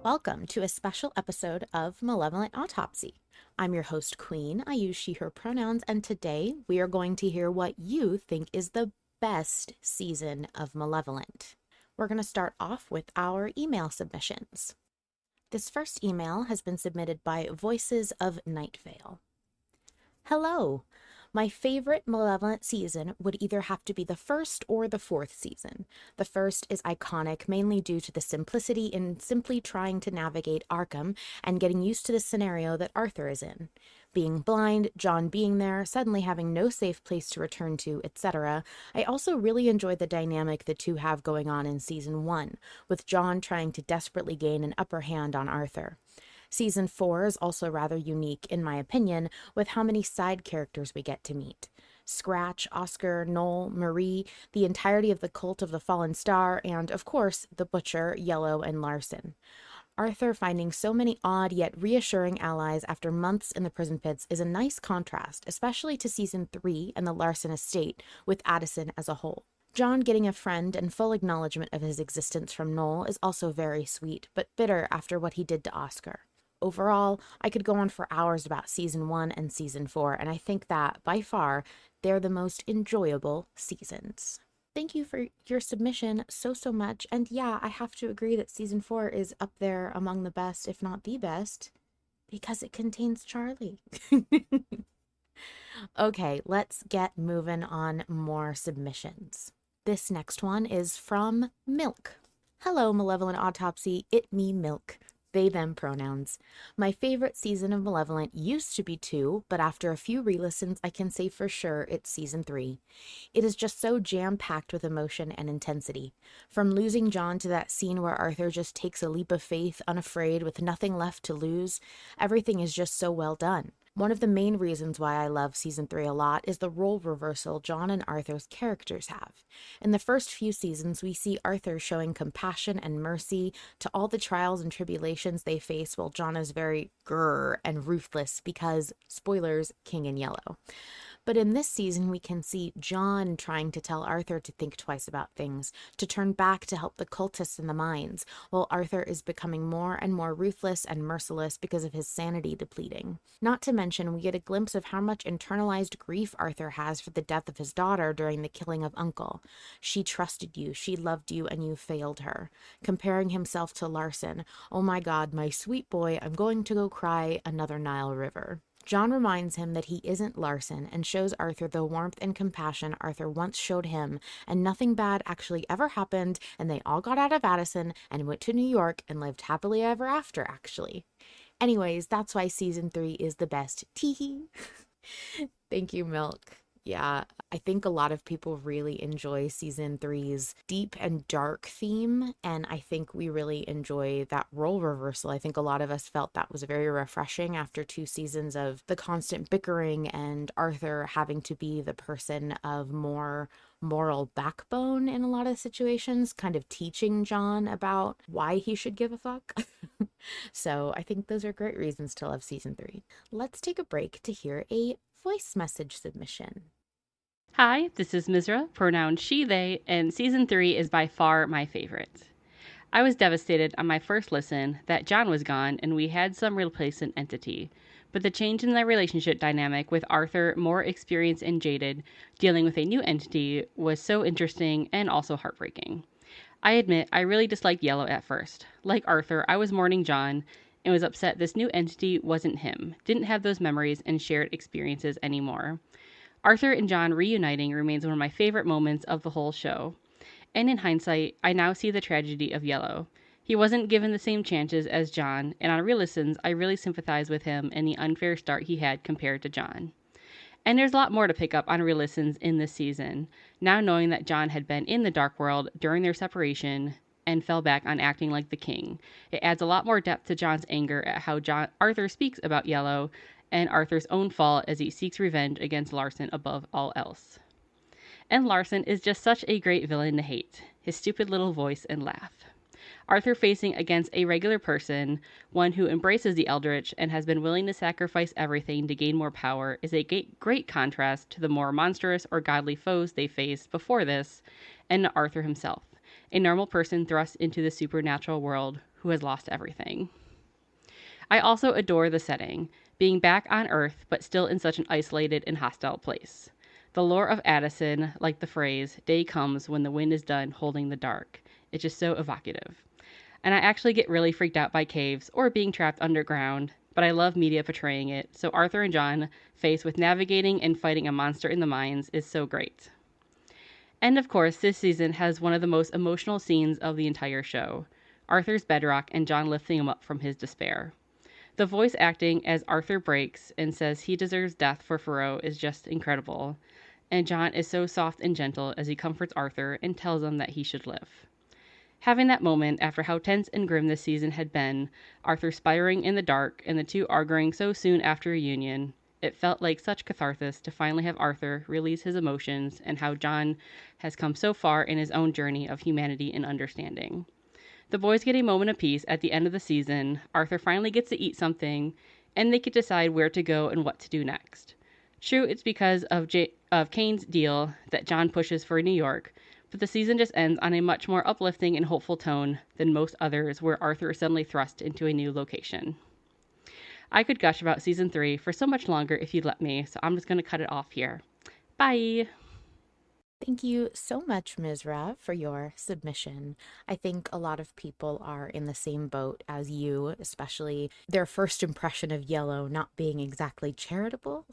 Welcome to a special episode of Malevolent Autopsy. I'm your host, Queen. I use she, her pronouns, and today we are going to hear what you think is the best season of Malevolent. We're going to start off with our email submissions. This first email has been submitted by Voices of Night Vale. Hello! My favorite Malevolent season would either have to be the first or the fourth season. The first is iconic, mainly due to the simplicity in simply trying to navigate Arkham and getting used to the scenario that Arthur is in. Being blind, John being there, suddenly having no safe place to return to, etc. I also really enjoy the dynamic the two have going on in Season 1, with John trying to desperately gain an upper hand on Arthur. Season 4 is also rather unique, in my opinion, with how many side characters we get to meet. Scratch, Oscar, Noel, Marie, the entirety of the Cult of the Fallen Star, and, of course, the Butcher, Yellow, and Larson. Arthur finding so many odd yet reassuring allies after months in the prison pits is a nice contrast, especially to Season 3 and the Larson estate, with Addison as a whole. John getting a friend and full acknowledgement of his existence from Noel is also very sweet, but bitter after what he did to Oscar. Overall, I could go on for hours about Season 1 and Season 4, and I think that, by far, they're the most enjoyable seasons. Thank you for your submission so much, and yeah, I have to agree that Season 4 is up there among the best, if not the best, because it contains Charlie. Okay, let's get moving on more submissions. This next one is from Milk. Hello, Malevolent Autopsy, it me Milk. They, them pronouns. My favorite season of Malevolent used to be 2, but after a few re-listens, I can say for sure it's Season 3. It is just so jam-packed with emotion and intensity. From losing John to that scene where Arthur just takes a leap of faith, unafraid, with nothing left to lose, everything is just so well done. One of the main reasons why I love Season 3 a lot is the role reversal John and Arthur's characters have. In the first few seasons, we see Arthur showing compassion and mercy to all the trials and tribulations they face, while John is very grrr and ruthless because, spoilers, King in Yellow. But in this season, we can see John trying to tell Arthur to think twice about things, to turn back to help the cultists in the mines, while Arthur is becoming more and more ruthless and merciless because of his sanity depleting. Not to mention, we get a glimpse of how much internalized grief Arthur has for the death of his daughter during the killing of Uncle. She trusted you, she loved you, and you failed her. Comparing himself to Larson, oh my god, my sweet boy, I'm going to go cry another Nile River. John reminds him that he isn't Larson and shows Arthur the warmth and compassion Arthur once showed him, and nothing bad actually ever happened, and they all got out of Addison and went to New York and lived happily ever after, actually. Anyways, that's why Season 3 is the best. Teehee. Thank you, Milk. Yeah, I think a lot of people really enjoy Season 3's deep and dark theme, and I think we really enjoy that role reversal. I think a lot of us felt that was very refreshing after 2 seasons of the constant bickering and Arthur having to be the person of more moral backbone in a lot of situations, kind of teaching John about why he should give a fuck. So I think those are great reasons to love Season 3. Let's take a break to hear a voice message submission. Hi, this is Misraa, pronouns she, they, and Season 3 is by far my favorite. I was devastated on my first listen that John was gone and we had some replacement entity, but the change in their relationship dynamic with Arthur, more experienced and jaded, dealing with a new entity was so interesting and also heartbreaking. I admit I really disliked Yellow at first. Like Arthur, I was mourning John and was upset this new entity wasn't him, didn't have those memories and shared experiences anymore. Arthur and John reuniting remains one of my favorite moments of the whole show. And in hindsight, I now see the tragedy of Yellow. He wasn't given the same chances as John, and on re-listens, I really sympathize with him and the unfair start he had compared to John. And there's a lot more to pick up on re-listens in this season, now knowing that John had been in the Dark World during their separation and fell back on acting like the king. It adds a lot more depth to John's anger at how Arthur speaks about Yellow, and Arthur's own fault as he seeks revenge against Larson above all else. And Larson is just such a great villain to hate, his stupid little voice and laugh. Arthur facing against a regular person, one who embraces the Eldritch and has been willing to sacrifice everything to gain more power, is a great contrast to the more monstrous or godly foes they faced before this, and to Arthur himself, a normal person thrust into the supernatural world who has lost everything. I also adore the setting, being back on Earth but still in such an isolated and hostile place. The lore of Addison, like the phrase, day comes when the wind is done holding the dark. It's just so evocative. And I actually get really freaked out by caves or being trapped underground, but I love media portraying it, so Arthur and John faced with navigating and fighting a monster in the mines is so great. And of course, this season has one of the most emotional scenes of the entire show, Arthur's bedrock and John lifting him up from his despair. The voice acting as Arthur breaks and says he deserves death for Faro is just incredible, and John is so soft and gentle as he comforts Arthur and tells him that he should live. Having that moment after how tense and grim this season had been, Arthur spiraling in the dark and the two arguing so soon after a reunion, it felt like such catharsis to finally have Arthur release his emotions and how John has come so far in his own journey of humanity and understanding. The boys get a moment of peace at the end of the season, Arthur finally gets to eat something, and they can decide where to go and what to do next. True, it's because of Kane's deal that John pushes for New York, but the season just ends on a much more uplifting and hopeful tone than most others where Arthur is suddenly thrust into a new location. I could gush about season 3 for so much longer if you'd let me, so I'm just going to cut it off here. Bye! Thank you so much, Misraa, for your submission. I think a lot of people are in the same boat as you, especially their first impression of Yellow not being exactly charitable.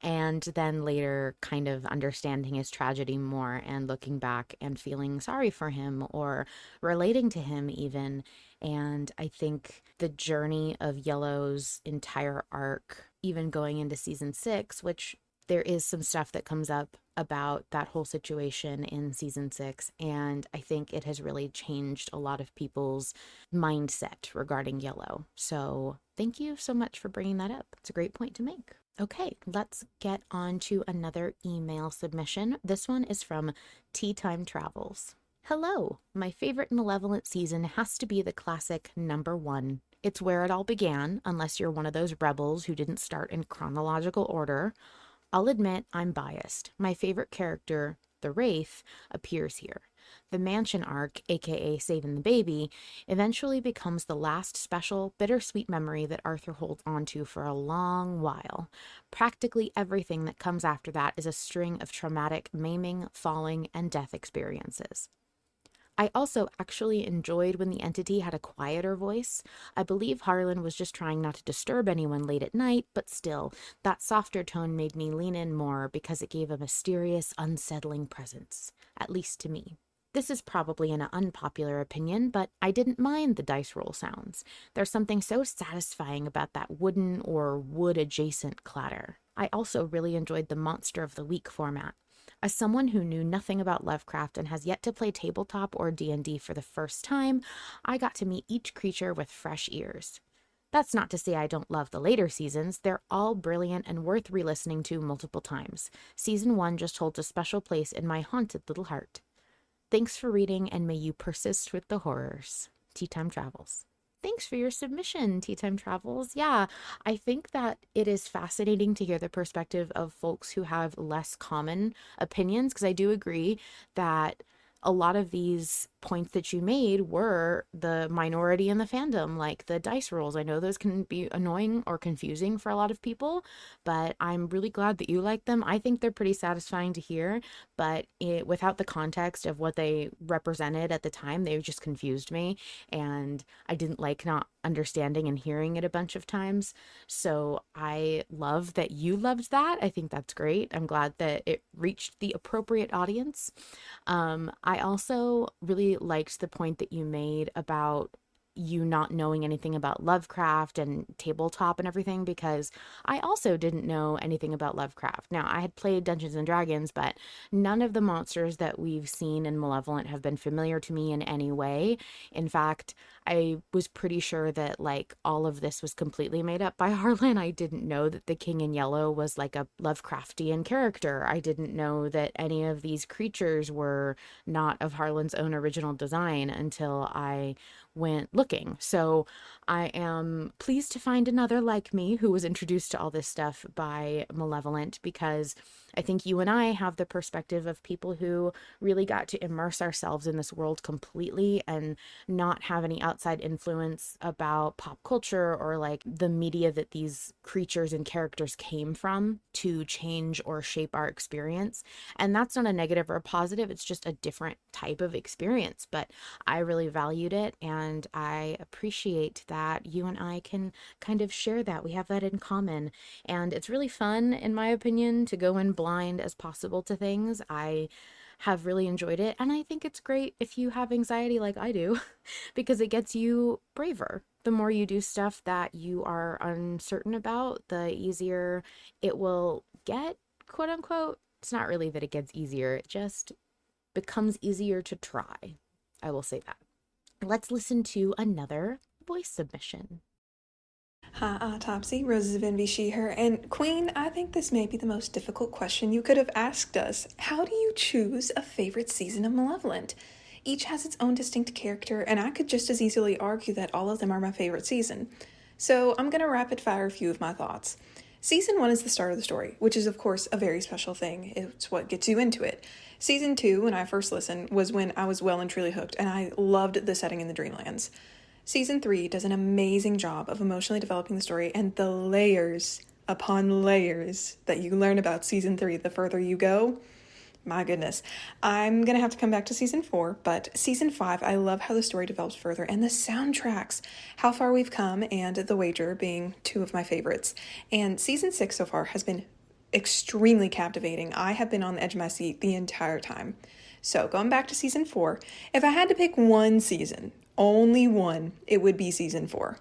And then later kind of understanding his tragedy more and looking back and feeling sorry for him or relating to him even. And I think the journey of Yellow's entire arc, even going into season 6, which there is some stuff that comes up about that whole situation in season 6, and I think it has really changed a lot of people's mindset regarding Yellow. So thank you so much for bringing that up. It's a great point to make. Okay, let's get on to another email submission. This one is from teatimetravels. Hello, my favorite Malevolent season has to be the classic number 1. It's where it all began, unless you're one of those rebels who didn't start in chronological order. I'll admit I'm biased. My favorite character, the Wraith, appears here. The mansion arc, aka saving the baby, eventually becomes the last special, bittersweet memory that Arthur holds onto for a long while. Practically everything that comes after that is a string of traumatic maiming, falling, and death experiences. I also actually enjoyed when the entity had a quieter voice. I believe Harlan was just trying not to disturb anyone late at night, but still, that softer tone made me lean in more because it gave a mysterious, unsettling presence, at least to me. This is probably an unpopular opinion, but I didn't mind the dice roll sounds. There's something so satisfying about that wooden or wood-adjacent clatter. I also really enjoyed the Monster of the Week format. As someone who knew nothing about Lovecraft and has yet to play tabletop or D&D for the first time, I got to meet each creature with fresh ears. That's not to say I don't love the later seasons. They're all brilliant and worth re-listening to multiple times. Season 1 just holds a special place in my haunted little heart. Thanks for reading, and may you persist with the horrors. Tea Time Travels. Thanks for your submission, Tea Time Travels. Yeah, I think that it is fascinating to hear the perspective of folks who have less common opinions, because I do agree that a lot of these points that you made were the minority in the fandom, like the dice rolls. I know those can be annoying or confusing for a lot of people, but I'm really glad that you like them. I think they're pretty satisfying to hear, but without the context of what they represented at the time, they just confused me, and I didn't like not understanding and hearing it a bunch of times. So I love that you loved that. I think that's great. I'm glad that it reached the appropriate audience. I also really liked the point that you made about you not knowing anything about Lovecraft and tabletop and everything, because I also didn't know anything about Lovecraft. Now, I had played Dungeons and Dragons, but none of the monsters that we've seen in Malevolent have been familiar to me in any way. In fact, I was pretty sure that like all of this was completely made up by Harlan. I didn't know that the King in Yellow was like a Lovecraftian character. I didn't know that any of these creatures were not of Harlan's own original design until I went looking. So I am pleased to find another like me who was introduced to all this stuff by Malevolent, because I think you and I have the perspective of people who really got to immerse ourselves in this world completely and not have any outside influence about pop culture or like the media that these creatures and characters came from to change or shape our experience. And that's not a negative or a positive, it's just a different type of experience. But I really valued it, and I appreciate that you and I can kind of share that. We have that in common. And it's really fun, in my opinion, to go in blind as possible to things. I have really enjoyed it, and I think it's great if you have anxiety like I do because it gets you braver. The more you do stuff that you are uncertain about, the easier it will get, quote unquote. It's not really that it gets easier, it just becomes easier to try. I will say that. Let's listen to another voice submission. Hi, Autopsy, Rosesofenvy, she, her, and Queen, I think this may be the most difficult question you could have asked us. How do you choose a favorite season of Malevolent? Each has its own distinct character, and I could just as easily argue that all of them are my favorite season. So I'm going to rapid fire a few of my thoughts. Season 1 is the start of the story, which is of course a very special thing. It's what gets you into it. Season 2, when I first listened, was when I was well and truly hooked, and I loved the setting in the Dreamlands. Season 3 does an amazing job of emotionally developing the story, and the layers upon layers that you learn about Season 3 the further you go, my goodness. I'm going to have to come back to Season 4, but Season 5, I love how the story develops further, and the soundtracks, How Far We've Come and The Wager being two of my favorites. And Season 6 so far has been extremely captivating. I have been on the edge of my seat the entire time. So going back to Season 4, if I had to pick one season, only one, it would be Season 4.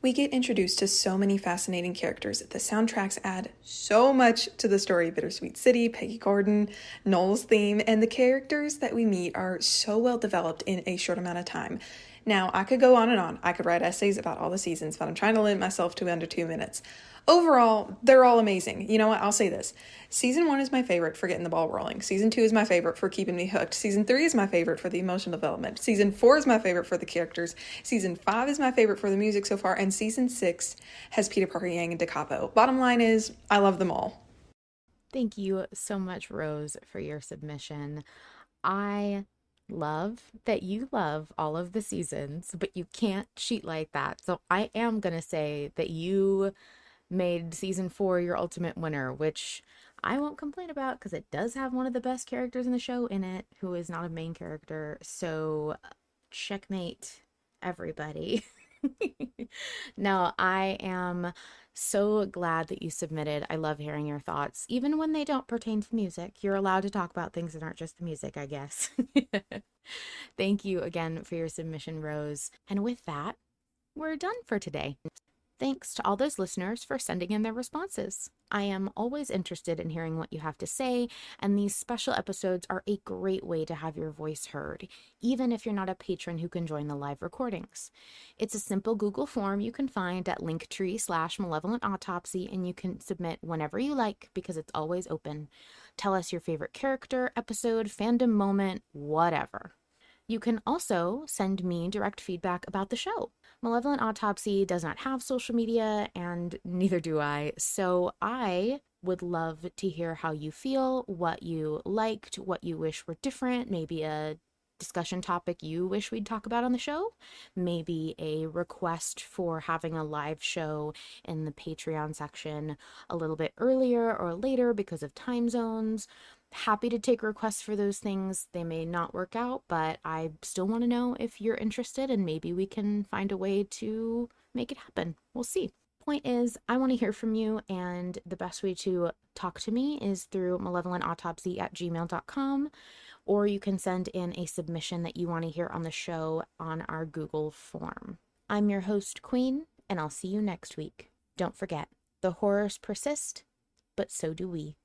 We get introduced to so many fascinating characters. The soundtracks add so much to the story. Bittersweet City, Peggy Gordon, Noel's theme, and the characters that we meet are so well developed in a short amount of time. Now, I could go on and on. I could write essays about all the seasons, but I'm trying to limit myself to under 2 minutes. Overall, they're all amazing. You know what? I'll say this. Season 1 is my favorite for getting the ball rolling. Season 2 is my favorite for keeping me hooked. Season 3 is my favorite for the emotional development. Season 4 is my favorite for the characters. Season 5 is my favorite for the music so far. And Season 6 has Peter Parker, Yang, and Da Capo. Bottom line is, I love them all. Thank you so much, Rose, for your submission. I love that you love all of the seasons, but you can't cheat like that. So I am going to say that you made season 4 your ultimate winner, which I won't complain about because it does have one of the best characters in the show in it, who is not a main character. So checkmate, everybody. No, I am so glad that you submitted. I love hearing your thoughts, even when they don't pertain to music. You're allowed to talk about things that aren't just the music, I guess. Thank you again for your submission, Rose. And with that, we're done for today. Thanks to all those listeners for sending in their responses. I am always interested in hearing what you have to say, and these special episodes are a great way to have your voice heard, even if you're not a patron who can join the live recordings. It's a simple Google form you can find at linktree/Malevolent Autopsy, and you can submit whenever you like because it's always open. Tell us your favorite character, episode, fandom moment, whatever. You can also send me direct feedback about the show. Malevolent Autopsy does not have social media, and neither do I, so I would love to hear how you feel, what you liked, what you wish were different, maybe a discussion topic you wish we'd talk about on the show, maybe a request for having a live show in the Patreon section a little bit earlier or later because of time zones. Happy to take requests for those things. They may not work out, but I still want to know if you're interested, and maybe we can find a way to make it happen. We'll see. Point is, I want to hear from you, and the best way to talk to me is through malevolentautopsy@gmail.com. or you can send in a submission that you want to hear on the show on our Google form. I'm your host, Queen, and I'll see you next week. Don't forget, the horrors persist, but so do we.